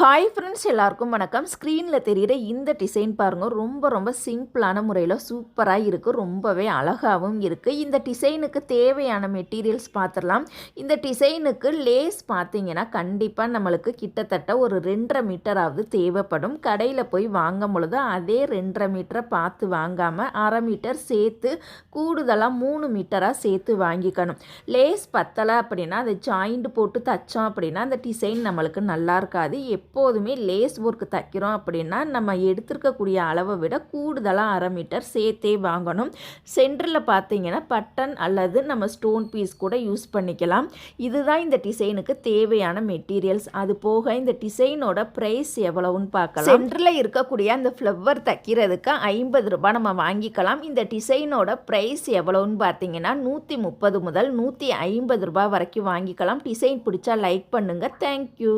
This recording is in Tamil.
ஹாய் ஃப்ரெண்ட்ஸ், எல்லாருக்கும் வணக்கம். ஸ்க்ரீனில் தெரிகிற இந்த டிசைன் பாருங்கள். ரொம்ப சிம்பிளான முறையில் சூப்பராக இருக்குது. ரொம்பவே அழகாகவும் இருக்குது. இந்த டிசைனுக்கு தேவையான மெட்டீரியல்ஸ் பார்த்துடலாம். இந்த டிசைனுக்கு லேஸ் பார்த்தீங்கன்னா கண்டிப்பாக நம்மளுக்கு கிட்டத்தட்ட ஒரு 2.5 மீட்டராவது தேவைப்படும். கடையில் போய் வாங்கும் பொழுது அதே 2.5 மீட்டரை பார்த்து வாங்காமல் 1/2 மீட்டர் சேர்த்து கூடுதலாக 3 மீட்டராக சேர்த்து வாங்கிக்கணும். லேஸ் பத்தலை அப்படின்னா அதை ஜாயிண்ட் போட்டு தைச்சோம் அப்படின்னா அந்த டிசைன் நம்மளுக்கு நல்லா இருக்காது. எப்போதுமே லேஸ் ஒர்க் தைக்கிறோம் அப்படின்னா நம்ம எடுத்துருக்கக்கூடிய அளவை விட கூடுதலாக 1/2 மீட்டர் சேர்த்தே வாங்கணும். சென்டரில் பார்த்தீங்கன்னா பட்டன் அல்லது நம்ம ஸ்டோன் பீஸ் கூட யூஸ் பண்ணிக்கலாம். இதுதான் இந்த டிசைனுக்கு தேவையான மெட்டீரியல்ஸ். அது போக இந்த டிசைனோட ப்ரைஸ் எவ்வளவுன்னு பார்க்கலாம். சென்டரில் இருக்கக்கூடிய அந்த ஃப்ளவர் தைக்கிறதுக்கு 50 ரூபாய் நம்ம வாங்கிக்கலாம். இந்த டிசைனோட ப்ரைஸ் எவ்வளவுன்னு பார்த்தீங்கன்னா 130 முதல் 150 ரூபாய் வரைக்கும் வாங்கிக்கலாம். டிசைன் பிடிச்சா லைக் பண்ணுங்கள். தேங்க்யூ.